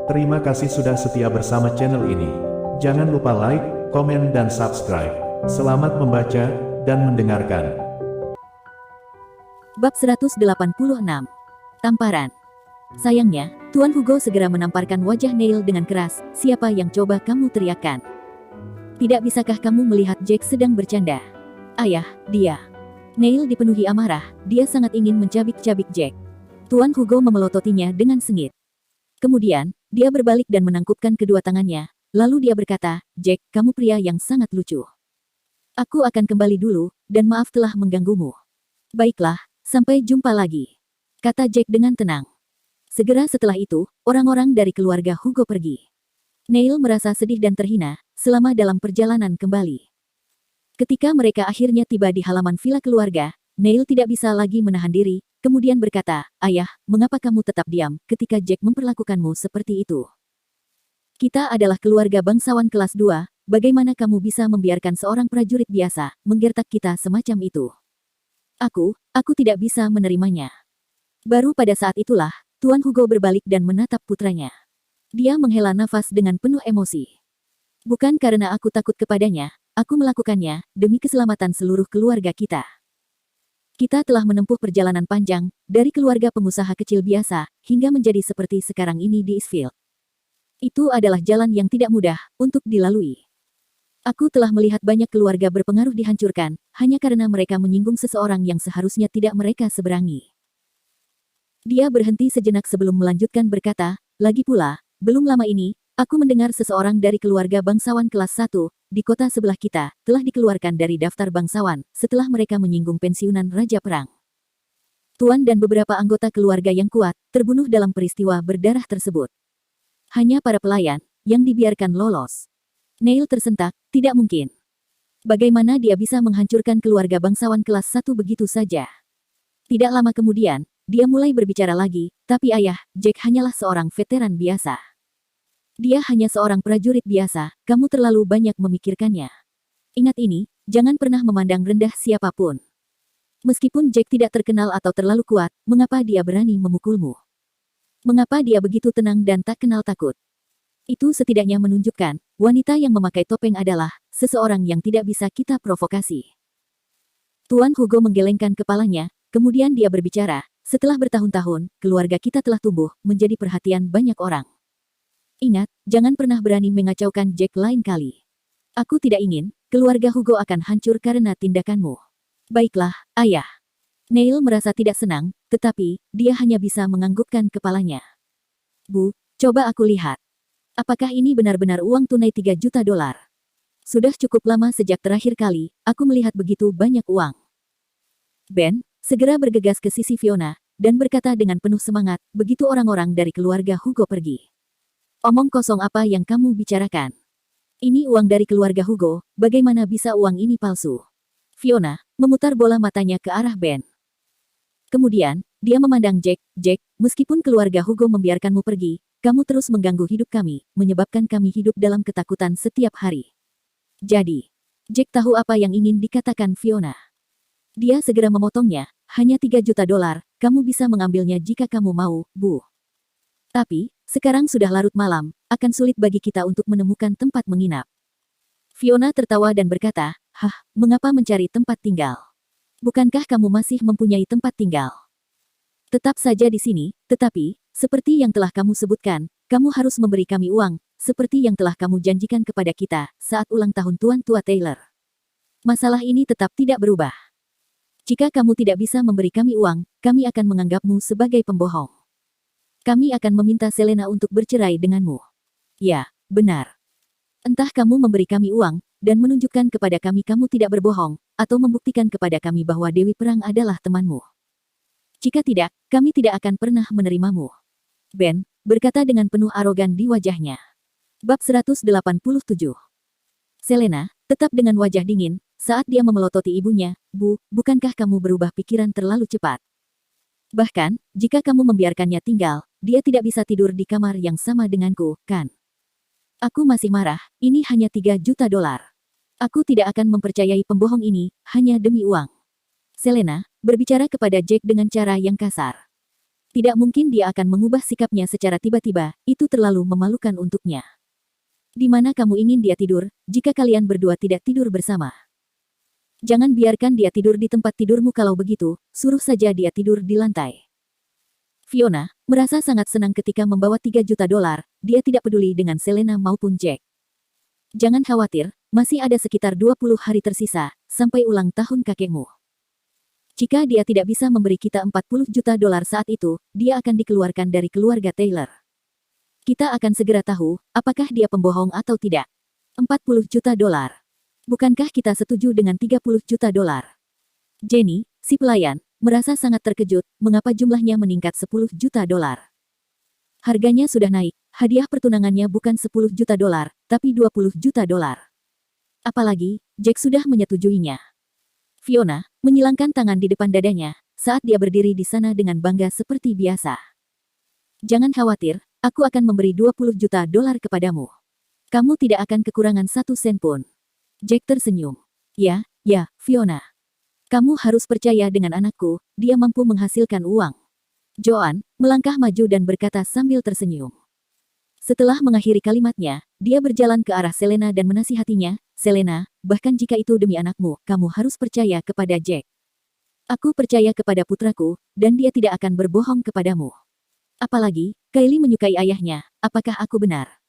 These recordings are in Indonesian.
Terima kasih sudah setia bersama channel ini. Jangan lupa like, komen, dan subscribe. Selamat membaca dan mendengarkan. Bab 186. Tamparan. Sayangnya, Tuan Hugo segera menamparkan wajah Neil dengan keras. Siapa yang coba kamu teriakkan? Tidak bisakah kamu melihat Jack sedang bercanda? Ayah, dia. Neil dipenuhi amarah, dia sangat ingin mencabik-cabik Jack. Tuan Hugo memelototinya dengan sengit. Kemudian, dia berbalik dan menangkupkan kedua tangannya. Lalu dia berkata, Jack, kamu pria yang sangat lucu. Aku akan kembali dulu, dan maaf telah mengganggumu. Baiklah, sampai jumpa lagi, kata Jack dengan tenang. Segera setelah itu, orang-orang dari keluarga Hugo pergi. Neil merasa sedih dan terhina, selama dalam perjalanan kembali. Ketika mereka akhirnya tiba di halaman villa keluarga, Neil tidak bisa lagi menahan diri, kemudian berkata, Ayah, mengapa kamu tetap diam ketika Jack memperlakukanmu seperti itu? Kita adalah keluarga bangsawan kelas 2, bagaimana kamu bisa membiarkan seorang prajurit biasa menggertak kita semacam itu? Aku tidak bisa menerimanya. Baru pada saat itulah, Tuan Hugo berbalik dan menatap putranya. Dia menghela nafas dengan penuh emosi. Bukan karena aku takut kepadanya, aku melakukannya demi keselamatan seluruh keluarga kita. Kita telah menempuh perjalanan panjang, dari keluarga pengusaha kecil biasa, hingga menjadi seperti sekarang ini di Eastfield. Itu adalah jalan yang tidak mudah untuk dilalui. Aku telah melihat banyak keluarga berpengaruh dihancurkan, hanya karena mereka menyinggung seseorang yang seharusnya tidak mereka seberangi. Dia berhenti sejenak sebelum melanjutkan berkata, lagi pula, belum lama ini, aku mendengar seseorang dari keluarga bangsawan kelas 1, di kota sebelah kita, telah dikeluarkan dari daftar bangsawan, setelah mereka menyinggung pensiunan Raja Perang. Tuan dan beberapa anggota keluarga yang kuat, terbunuh dalam peristiwa berdarah tersebut. Hanya para pelayan, yang dibiarkan lolos. Neil tersentak, tidak mungkin. Bagaimana dia bisa menghancurkan keluarga bangsawan kelas 1 begitu saja? Tidak lama kemudian, dia mulai berbicara lagi, tapi ayah, Jack hanyalah seorang veteran biasa. Dia hanya seorang prajurit biasa, kamu terlalu banyak memikirkannya. Ingat ini, jangan pernah memandang rendah siapapun. Meskipun Jack tidak terkenal atau terlalu kuat, mengapa dia berani memukulmu? Mengapa dia begitu tenang dan tak kenal takut? Itu setidaknya menunjukkan, wanita yang memakai topeng adalah seseorang yang tidak bisa kita provokasi. Tuan Hugo menggelengkan kepalanya, kemudian dia berbicara, setelah bertahun-tahun, keluarga kita telah tumbuh, menjadi perhatian banyak orang. Ingat, jangan pernah berani mengacaukan Jack lain kali. Aku tidak ingin, keluarga Hugo akan hancur karena tindakanmu. Baiklah, ayah. Neil merasa tidak senang, tetapi, dia hanya bisa menganggukkan kepalanya. Bu, coba aku lihat. Apakah ini benar-benar uang tunai 3 juta dolar? Sudah cukup lama sejak terakhir kali, aku melihat begitu banyak uang. Ben, segera bergegas ke sisi Fiona, dan berkata dengan penuh semangat, begitu orang-orang dari keluarga Hugo pergi. Omong kosong apa yang kamu bicarakan? Ini uang dari keluarga Hugo, bagaimana bisa uang ini palsu? Fiona, memutar bola matanya ke arah Ben. Kemudian, dia memandang Jack, Jack, meskipun keluarga Hugo membiarkanmu pergi, kamu terus mengganggu hidup kami, menyebabkan kami hidup dalam ketakutan setiap hari. Jadi, Jack tahu apa yang ingin dikatakan Fiona. Dia segera memotongnya, hanya 3 juta dolar, kamu bisa mengambilnya jika kamu mau, Bu. Tapi, sekarang sudah larut malam, akan sulit bagi kita untuk menemukan tempat menginap. Fiona tertawa dan berkata, mengapa mencari tempat tinggal? Bukankah kamu masih mempunyai tempat tinggal? Tetap saja di sini, tetapi, seperti yang telah kamu sebutkan, kamu harus memberi kami uang, seperti yang telah kamu janjikan kepada kita saat ulang tahun Tuan Tua Taylor. Masalah ini tetap tidak berubah. Jika kamu tidak bisa memberi kami uang, kami akan menganggapmu sebagai pembohong. Kami akan meminta Selena untuk bercerai denganmu. Ya, benar. Entah kamu memberi kami uang, dan menunjukkan kepada kami kamu tidak berbohong, atau membuktikan kepada kami bahwa Dewi Perang adalah temanmu. Jika tidak, kami tidak akan pernah menerimamu. Ben, berkata dengan penuh arogan di wajahnya. Bab 187. Selena, tetap dengan wajah dingin, saat dia memelototi ibunya, Bu, bukankah kamu berubah pikiran terlalu cepat? Bahkan, jika kamu membiarkannya tinggal, dia tidak bisa tidur di kamar yang sama denganku, kan? Aku masih marah, ini hanya 3 juta dolar. Aku tidak akan mempercayai pembohong ini, hanya demi uang. Selena, berbicara kepada Jack dengan cara yang kasar. Tidak mungkin dia akan mengubah sikapnya secara tiba-tiba, itu terlalu memalukan untuknya. Di mana kamu ingin dia tidur, jika kalian berdua tidak tidur bersama? Jangan biarkan dia tidur di tempat tidurmu kalau begitu, suruh saja dia tidur di lantai. Fiona merasa sangat senang ketika membawa 3 juta dolar, dia tidak peduli dengan Selena maupun Jack. Jangan khawatir, masih ada sekitar 20 hari tersisa, sampai ulang tahun kakekmu. Jika dia tidak bisa memberi kita 40 juta dolar saat itu, dia akan dikeluarkan dari keluarga Taylor. Kita akan segera tahu, apakah dia pembohong atau tidak. 40 juta dolar. Bukankah kita setuju dengan 30 juta dolar? Jenny, si pelayan, merasa sangat terkejut, mengapa jumlahnya meningkat 10 juta dolar. Harganya sudah naik, hadiah pertunangannya bukan 10 juta dolar, tapi 20 juta dolar. Apalagi, Jack sudah menyetujuinya. Fiona menyilangkan tangan di depan dadanya, saat dia berdiri di sana dengan bangga seperti biasa. Jangan khawatir, aku akan memberi 20 juta dolar kepadamu. Kamu tidak akan kekurangan 1 sen pun. Jack tersenyum. Ya, Fiona. Kamu harus percaya dengan anakku, dia mampu menghasilkan uang. Joan melangkah maju dan berkata sambil tersenyum. Setelah mengakhiri kalimatnya, dia berjalan ke arah Selena dan menasihatinya, Selena, bahkan jika itu demi anakmu, kamu harus percaya kepada Jack. Aku percaya kepada putraku, dan dia tidak akan berbohong kepadamu. Apalagi, Kylie menyukai ayahnya, apakah aku benar?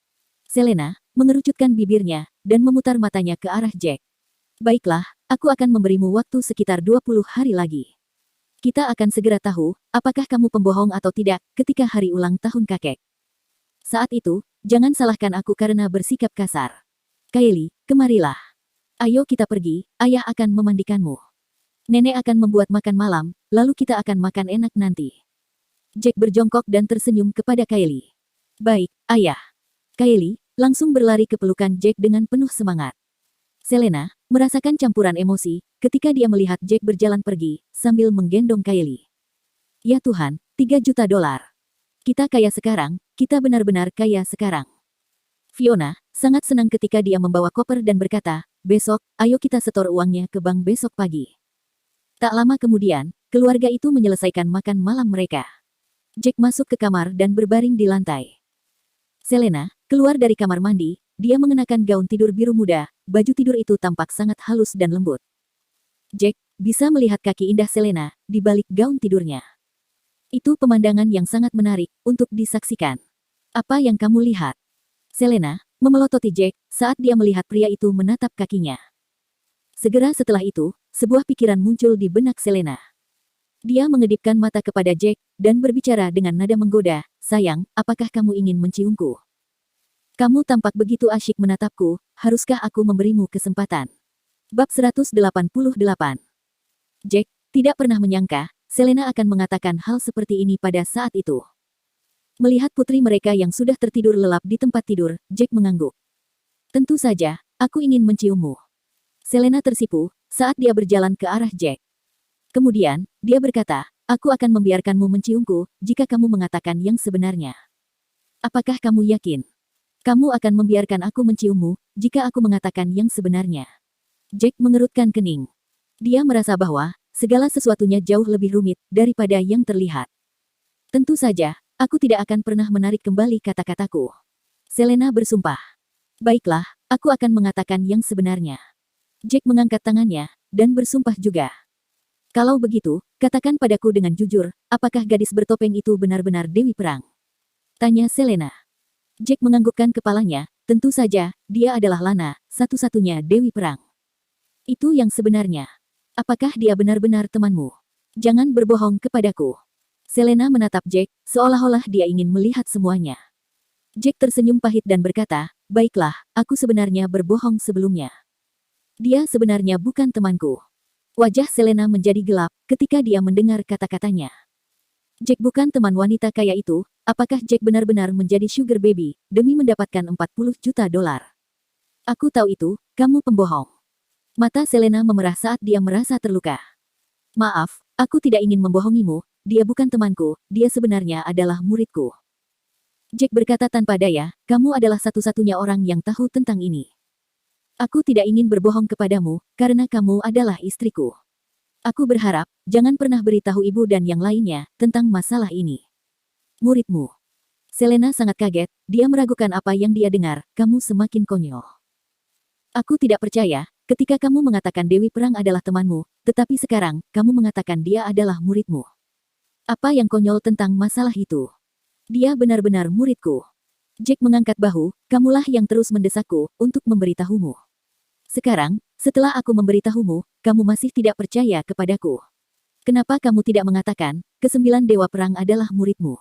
Selena mengerucutkan bibirnya, dan memutar matanya ke arah Jack. Baiklah, aku akan memberimu waktu sekitar 20 hari lagi. Kita akan segera tahu, apakah kamu pembohong atau tidak, ketika hari ulang tahun kakek. Saat itu, jangan salahkan aku karena bersikap kasar. Kylie, kemarilah. Ayo kita pergi, ayah akan memandikanmu. Nenek akan membuat makan malam, lalu kita akan makan enak nanti. Jack berjongkok dan tersenyum kepada Kylie. Baik, ayah. Kylie langsung berlari ke pelukan Jack dengan penuh semangat. Selena merasakan campuran emosi ketika dia melihat Jack berjalan pergi sambil menggendong Kylie. Ya Tuhan, 3 juta dolar. Kita kaya sekarang, kita benar-benar kaya sekarang. Fiona sangat senang ketika dia membawa koper dan berkata, besok, ayo kita setor uangnya ke bank besok pagi. Tak lama kemudian, keluarga itu menyelesaikan makan malam mereka. Jack masuk ke kamar dan berbaring di lantai. Selena keluar dari kamar mandi, dia mengenakan gaun tidur biru muda, baju tidur itu tampak sangat halus dan lembut. Jack bisa melihat kaki indah Selena di balik gaun tidurnya. Itu pemandangan yang sangat menarik untuk disaksikan. Apa yang kamu lihat? Selena memelototi Jack saat dia melihat pria itu menatap kakinya. Segera setelah itu, sebuah pikiran muncul di benak Selena. Dia mengedipkan mata kepada Jack dan berbicara dengan nada menggoda, sayang, apakah kamu ingin menciumku? Kamu tampak begitu asyik menatapku, haruskah aku memberimu kesempatan? Bab 188. Jack tidak pernah menyangka, Selena akan mengatakan hal seperti ini pada saat itu. Melihat putri mereka yang sudah tertidur lelap di tempat tidur, Jack mengangguk. Tentu saja, aku ingin menciummu. Selena tersipu saat dia berjalan ke arah Jack. Kemudian, dia berkata, aku akan membiarkanmu menciumku, jika kamu mengatakan yang sebenarnya. Apakah kamu yakin? Kamu akan membiarkan aku menciummu, jika aku mengatakan yang sebenarnya. Jack mengerutkan kening. Dia merasa bahwa, segala sesuatunya jauh lebih rumit, daripada yang terlihat. Tentu saja, aku tidak akan pernah menarik kembali kata-kataku. Selena bersumpah. Baiklah, aku akan mengatakan yang sebenarnya. Jack mengangkat tangannya, dan bersumpah juga. Kalau begitu, katakan padaku dengan jujur, apakah gadis bertopeng itu benar-benar Dewi Perang? Tanya Selena. Jack menganggukkan kepalanya, tentu saja, dia adalah Lana, satu-satunya Dewi Perang. Itu yang sebenarnya. Apakah dia benar-benar temanmu? Jangan berbohong kepadaku. Selena menatap Jack, seolah-olah dia ingin melihat semuanya. Jack tersenyum pahit dan berkata, baiklah, aku sebenarnya berbohong sebelumnya. Dia sebenarnya bukan temanku. Wajah Selena menjadi gelap ketika dia mendengar kata-katanya. Jack bukan teman wanita kaya itu, apakah Jack benar-benar menjadi sugar baby demi mendapatkan 40 juta dolar? Aku tahu itu, kamu pembohong. Mata Selena memerah saat dia merasa terluka. Maaf, aku tidak ingin membohongimu, dia bukan temanku, dia sebenarnya adalah muridku. Jack berkata tanpa daya, kamu adalah satu-satunya orang yang tahu tentang ini. Aku tidak ingin berbohong kepadamu, karena kamu adalah istriku. Aku berharap, jangan pernah beritahu ibu dan yang lainnya, tentang masalah ini. Muridmu. Selena sangat kaget, dia meragukan apa yang dia dengar, kamu semakin konyol. Aku tidak percaya, ketika kamu mengatakan Dewi Perang adalah temanmu, tetapi sekarang, kamu mengatakan dia adalah muridmu. Apa yang konyol tentang masalah itu? Dia benar-benar muridku. Jack mengangkat bahu, kamulah yang terus mendesakku, untuk memberitahumu. Sekarang, setelah aku memberitahumu, kamu masih tidak percaya kepadaku. Kenapa kamu tidak mengatakan, kesembilan Dewa Perang adalah muridmu?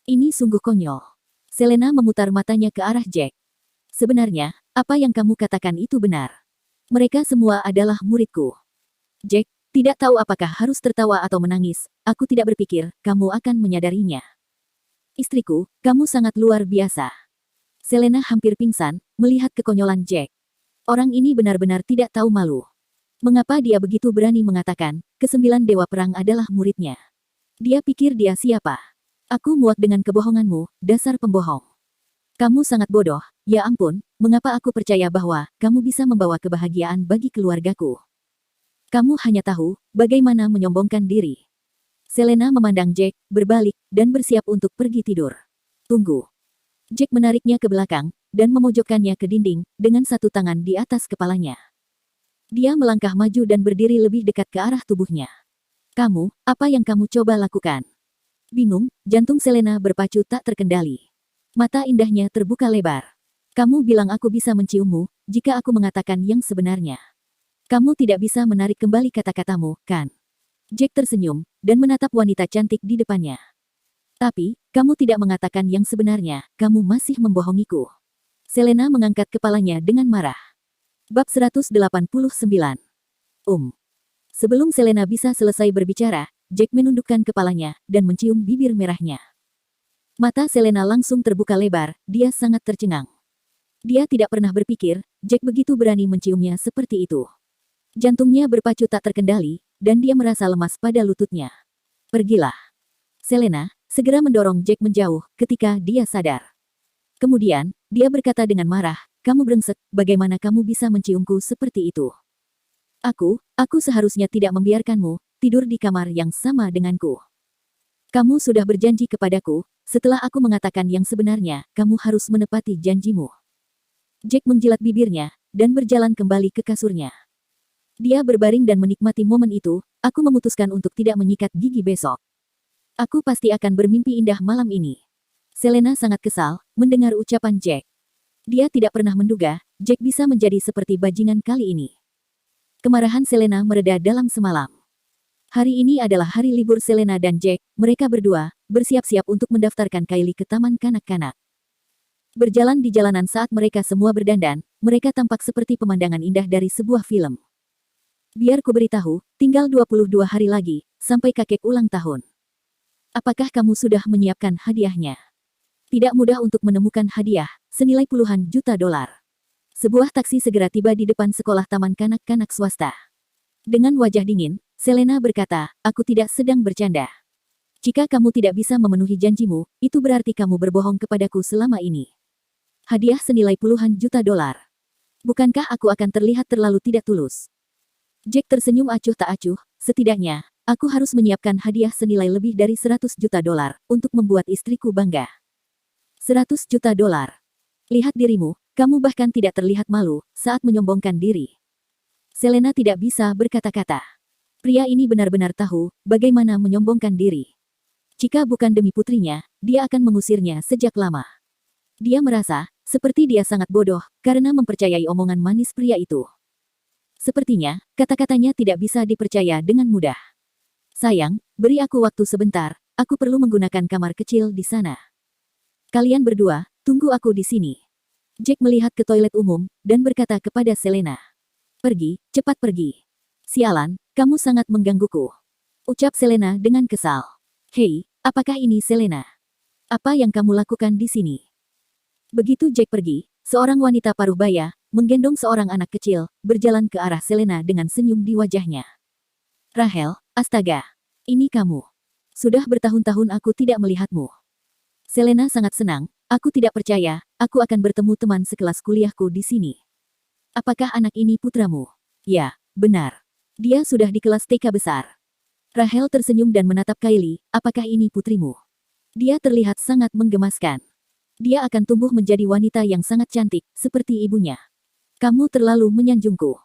Ini sungguh konyol. Selena memutar matanya ke arah Jack. Sebenarnya, apa yang kamu katakan itu benar. Mereka semua adalah muridku. Jack, tidak tahu apakah harus tertawa atau menangis, aku tidak berpikir, kamu akan menyadarinya. Istriku, kamu sangat luar biasa. Selena hampir pingsan, melihat kekonyolan Jack. Orang ini benar-benar tidak tahu malu. Mengapa dia begitu berani mengatakan, kesembilan Dewa Perang adalah muridnya? Dia pikir dia siapa? Aku muak dengan kebohonganmu, dasar pembohong. Kamu sangat bodoh, ya ampun, mengapa aku percaya bahwa kamu bisa membawa kebahagiaan bagi keluargaku? Kamu hanya tahu bagaimana menyombongkan diri. Selena memandang Jack, berbalik, dan bersiap untuk pergi tidur. Tunggu. Jack menariknya ke belakang, dan memojokkannya ke dinding, dengan satu tangan di atas kepalanya. Dia melangkah maju dan berdiri lebih dekat ke arah tubuhnya. Kamu, apa yang kamu coba lakukan? Bingung, jantung Selena berpacu tak terkendali. Mata indahnya terbuka lebar. Kamu bilang aku bisa menciummu, jika aku mengatakan yang sebenarnya. Kamu tidak bisa menarik kembali kata-katamu, kan? Jack tersenyum, dan menatap wanita cantik di depannya. Tapi, kamu tidak mengatakan yang sebenarnya, kamu masih membohongiku. Selena mengangkat kepalanya dengan marah. Bab 189. Sebelum Selena bisa selesai berbicara, Jack menundukkan kepalanya, dan mencium bibir merahnya. Mata Selena langsung terbuka lebar, dia sangat tercengang. Dia tidak pernah berpikir, Jack begitu berani menciumnya seperti itu. Jantungnya berpacu tak terkendali, dan dia merasa lemas pada lututnya. Pergilah. Selena segera mendorong Jack menjauh ketika dia sadar. Kemudian, dia berkata dengan marah, kamu brengsek, bagaimana kamu bisa menciumku seperti itu? Aku seharusnya tidak membiarkanmu tidur di kamar yang sama denganku. Kamu sudah berjanji kepadaku, setelah aku mengatakan yang sebenarnya, kamu harus menepati janjimu. Jack menjilat bibirnya, dan berjalan kembali ke kasurnya. Dia berbaring dan menikmati momen itu, aku memutuskan untuk tidak menyikat gigi besok. Aku pasti akan bermimpi indah malam ini. Selena sangat kesal, mendengar ucapan Jack. Dia tidak pernah menduga, Jack bisa menjadi seperti bajingan kali ini. Kemarahan Selena mereda dalam semalam. Hari ini adalah hari libur Selena dan Jack, mereka berdua, bersiap-siap untuk mendaftarkan Kylie ke taman kanak-kanak. Berjalan di jalanan saat mereka semua berdandan, mereka tampak seperti pemandangan indah dari sebuah film. Biar ku beritahu, tinggal 22 hari lagi, sampai kakek ulang tahun. Apakah kamu sudah menyiapkan hadiahnya? Tidak mudah untuk menemukan hadiah, senilai puluhan juta dolar. Sebuah taksi segera tiba di depan sekolah taman kanak-kanak swasta. Dengan wajah dingin, Selena berkata, aku tidak sedang bercanda. Jika kamu tidak bisa memenuhi janjimu, itu berarti kamu berbohong kepadaku selama ini. Hadiah senilai puluhan juta dolar. Bukankah aku akan terlihat terlalu tidak tulus? Jack tersenyum acuh tak acuh, setidaknya, aku harus menyiapkan hadiah senilai lebih dari 100 juta dolar, untuk membuat istriku bangga. 100 juta dolar. Lihat dirimu, kamu bahkan tidak terlihat malu, saat menyombongkan diri. Selena tidak bisa berkata-kata. Pria ini benar-benar tahu, bagaimana menyombongkan diri. Jika bukan demi putrinya, dia akan mengusirnya sejak lama. Dia merasa, seperti dia sangat bodoh, karena mempercayai omongan manis pria itu. Sepertinya, kata-katanya tidak bisa dipercaya dengan mudah. Sayang, beri aku waktu sebentar, aku perlu menggunakan kamar kecil di sana. Kalian berdua, tunggu aku di sini. Jack melihat ke toilet umum, dan berkata kepada Selena. Pergi, cepat pergi. Sialan, kamu sangat menggangguku. Ucap Selena dengan kesal. Hei, apakah ini Selena? Apa yang kamu lakukan di sini? Begitu Jack pergi, seorang wanita paruh baya, menggendong seorang anak kecil, berjalan ke arah Selena dengan senyum di wajahnya. Rahel, astaga. Ini kamu. Sudah bertahun-tahun aku tidak melihatmu. Selena sangat senang, aku tidak percaya, aku akan bertemu teman sekelas kuliahku di sini. Apakah anak ini putramu? Ya, benar. Dia sudah di kelas TK besar. Rahel tersenyum dan menatap Kylie, apakah ini putrimu? Dia terlihat sangat menggemaskan. Dia akan tumbuh menjadi wanita yang sangat cantik, seperti ibunya. Kamu terlalu menyanjungku.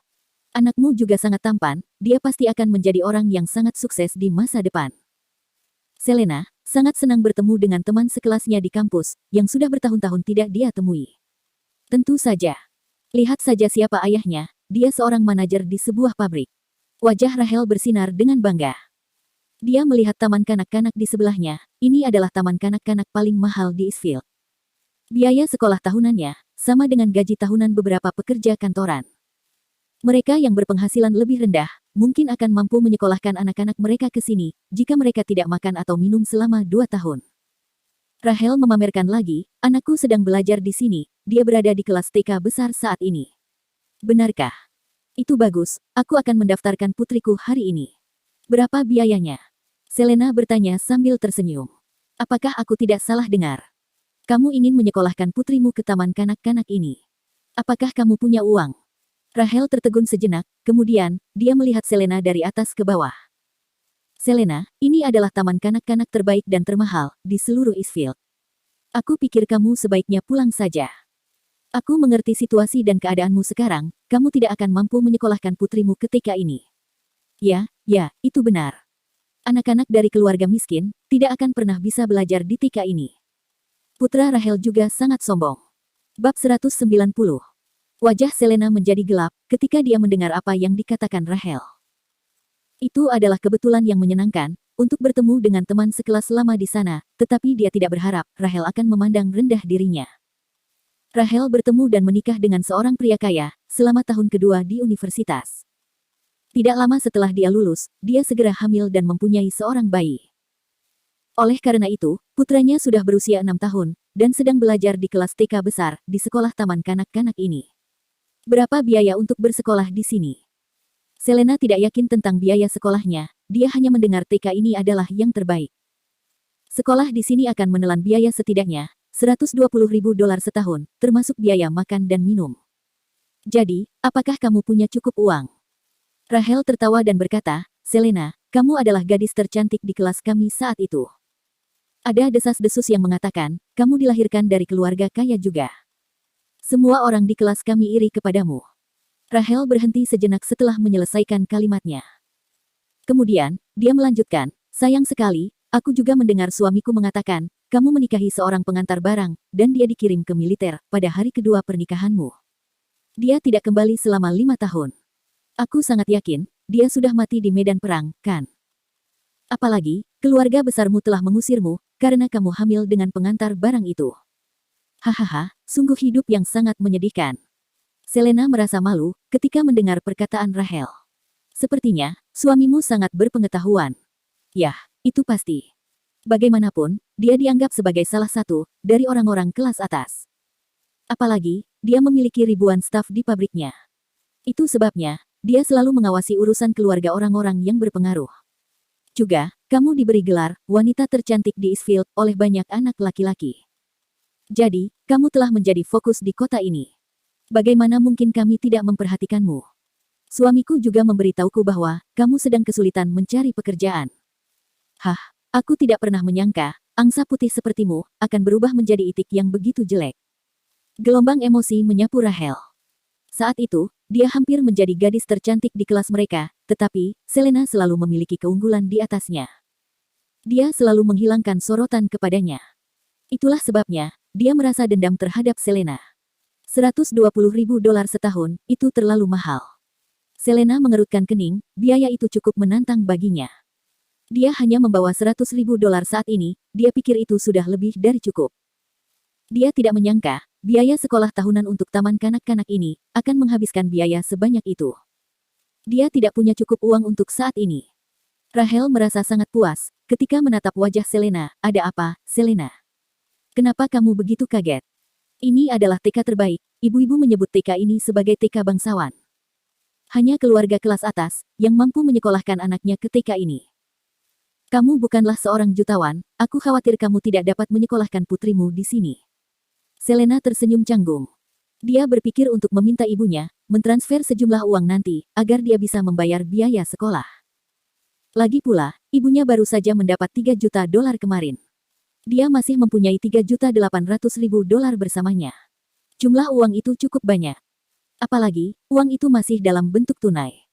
Anakmu juga sangat tampan, dia pasti akan menjadi orang yang sangat sukses di masa depan. Selena sangat senang bertemu dengan teman sekelasnya di kampus, yang sudah bertahun-tahun tidak dia temui. Tentu saja. Lihat saja siapa ayahnya, dia seorang manajer di sebuah pabrik. Wajah Rahel bersinar dengan bangga. Dia melihat taman kanak-kanak di sebelahnya, ini adalah taman kanak-kanak paling mahal di Eastfield. Biaya sekolah tahunannya, sama dengan gaji tahunan beberapa pekerja kantoran. Mereka yang berpenghasilan lebih rendah, mungkin akan mampu menyekolahkan anak-anak mereka ke sini, jika mereka tidak makan atau minum selama 2 tahun. Rahel memamerkan lagi, anakku sedang belajar di sini, dia berada di kelas TK besar saat ini. Benarkah? Itu bagus, aku akan mendaftarkan putriku hari ini. Berapa biayanya? Selena bertanya sambil tersenyum. Apakah aku tidak salah dengar? Kamu ingin menyekolahkan putrimu ke taman kanak-kanak ini. Apakah kamu punya uang? Rahel tertegun sejenak, kemudian, dia melihat Selena dari atas ke bawah. Selena, ini adalah taman kanak-kanak terbaik dan termahal di seluruh Eastfield. Aku pikir kamu sebaiknya pulang saja. Aku mengerti situasi dan keadaanmu sekarang, kamu tidak akan mampu menyekolahkan putrimu ke TK ini. Ya, itu benar. Anak-anak dari keluarga miskin, tidak akan pernah bisa belajar di TK ini. Putra Rahel juga sangat sombong. Bab 190. Wajah Selena menjadi gelap, ketika dia mendengar apa yang dikatakan Rahel. Itu adalah kebetulan yang menyenangkan, untuk bertemu dengan teman sekelas lama di sana, tetapi dia tidak berharap, Rahel akan memandang rendah dirinya. Rahel bertemu dan menikah dengan seorang pria kaya, selama tahun kedua di universitas. Tidak lama setelah dia lulus, dia segera hamil dan mempunyai seorang bayi. Oleh karena itu, putranya sudah berusia 6 tahun, dan sedang belajar di kelas TK besar, di sekolah taman kanak-kanak ini. Berapa biaya untuk bersekolah di sini? Selena tidak yakin tentang biaya sekolahnya, dia hanya mendengar TK ini adalah yang terbaik. Sekolah di sini akan menelan biaya setidaknya $120.000 setahun, termasuk biaya makan dan minum. Jadi, apakah kamu punya cukup uang? Rahel tertawa dan berkata, Selena, kamu adalah gadis tercantik di kelas kami saat itu. Ada desas-desus yang mengatakan, kamu dilahirkan dari keluarga kaya juga. Semua orang di kelas kami iri kepadamu. Rahel berhenti sejenak setelah menyelesaikan kalimatnya. Kemudian, dia melanjutkan, sayang sekali, aku juga mendengar suamiku mengatakan, kamu menikahi seorang pengantar barang, dan dia dikirim ke militer, pada hari kedua pernikahanmu. Dia tidak kembali selama 5 tahun. Aku sangat yakin, dia sudah mati di medan perang, kan? Apalagi, keluarga besarmu telah mengusirmu, karena kamu hamil dengan pengantar barang itu. Hahaha, sungguh hidup yang sangat menyedihkan. Selena merasa malu, ketika mendengar perkataan Rahel. Sepertinya, suamimu sangat berpengetahuan. Yah, itu pasti. Bagaimanapun, dia dianggap sebagai salah satu, dari orang-orang kelas atas. Apalagi, dia memiliki ribuan staf di pabriknya. Itu sebabnya, dia selalu mengawasi urusan keluarga orang-orang yang berpengaruh. Juga, kamu diberi gelar wanita tercantik di Eastfield oleh banyak anak laki-laki. Jadi, kamu telah menjadi fokus di kota ini. Bagaimana mungkin kami tidak memperhatikanmu? Suamiku juga memberitahuku bahwa kamu sedang kesulitan mencari pekerjaan. Hah, aku tidak pernah menyangka, angsa putih sepertimu akan berubah menjadi itik yang begitu jelek. Gelombang emosi menyapu Rahel. Saat itu, dia hampir menjadi gadis tercantik di kelas mereka, tetapi, Selena selalu memiliki keunggulan di atasnya. Dia selalu menghilangkan sorotan kepadanya. Itulah sebabnya, dia merasa dendam terhadap Selena. $120.000 setahun, itu terlalu mahal. Selena mengerutkan kening, biaya itu cukup menantang baginya. Dia hanya membawa $100.000 saat ini, dia pikir itu sudah lebih dari cukup. Dia tidak menyangka, biaya sekolah tahunan untuk taman kanak-kanak ini akan menghabiskan biaya sebanyak itu. Dia tidak punya cukup uang untuk saat ini. Rahel merasa sangat puas ketika menatap wajah Selena. Ada apa, Selena? Kenapa kamu begitu kaget? Ini adalah TK terbaik, ibu-ibu menyebut TK ini sebagai TK bangsawan. Hanya keluarga kelas atas yang mampu menyekolahkan anaknya ke TK ini. Kamu bukanlah seorang jutawan, aku khawatir kamu tidak dapat menyekolahkan putrimu di sini. Selena tersenyum canggung. Dia berpikir untuk meminta ibunya mentransfer sejumlah uang nanti, agar dia bisa membayar biaya sekolah. Lagi pula, ibunya baru saja mendapat $3 juta kemarin. Dia masih mempunyai 3.800.000 dolar bersamanya. Jumlah uang itu cukup banyak. Apalagi, uang itu masih dalam bentuk tunai.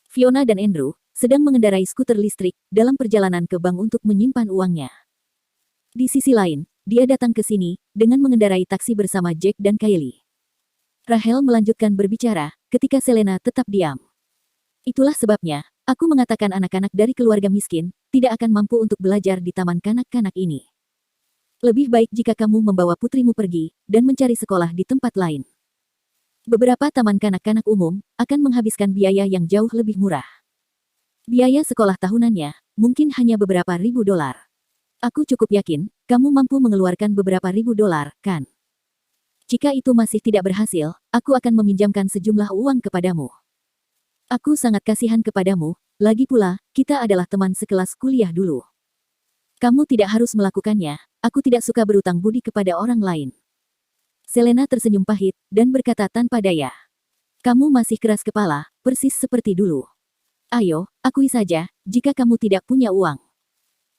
Fiona dan Andrew sedang mengendarai skuter listrik dalam perjalanan ke bank untuk menyimpan uangnya. Di sisi lain, dia datang ke sini dengan mengendarai taksi bersama Jack dan Kylie. Rachel melanjutkan berbicara ketika Selena tetap diam. Itulah sebabnya, aku mengatakan anak-anak dari keluarga miskin tidak akan mampu untuk belajar di taman kanak-kanak ini. Lebih baik jika kamu membawa putrimu pergi dan mencari sekolah di tempat lain. Beberapa taman kanak-kanak umum akan menghabiskan biaya yang jauh lebih murah. Biaya sekolah tahunannya mungkin hanya beberapa ribu dolar. Aku cukup yakin kamu mampu mengeluarkan beberapa ribu dolar, kan? Jika itu masih tidak berhasil, aku akan meminjamkan sejumlah uang kepadamu. Aku sangat kasihan kepadamu, lagi pula, kita adalah teman sekelas kuliah dulu. Kamu tidak harus melakukannya, aku tidak suka berutang budi kepada orang lain. Selena tersenyum pahit dan berkata tanpa daya. Kamu masih keras kepala, persis seperti dulu. Ayo, akui saja, jika kamu tidak punya uang.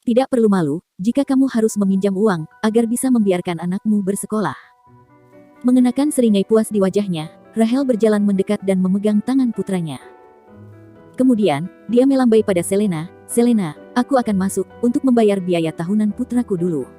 Tidak perlu malu, jika kamu harus meminjam uang, agar bisa membiarkan anakmu bersekolah. Mengenakan seringai puas di wajahnya, Rachel berjalan mendekat dan memegang tangan putranya. Kemudian, dia melambai pada Selena, "Selena, aku akan masuk untuk membayar biaya tahunan putraku dulu."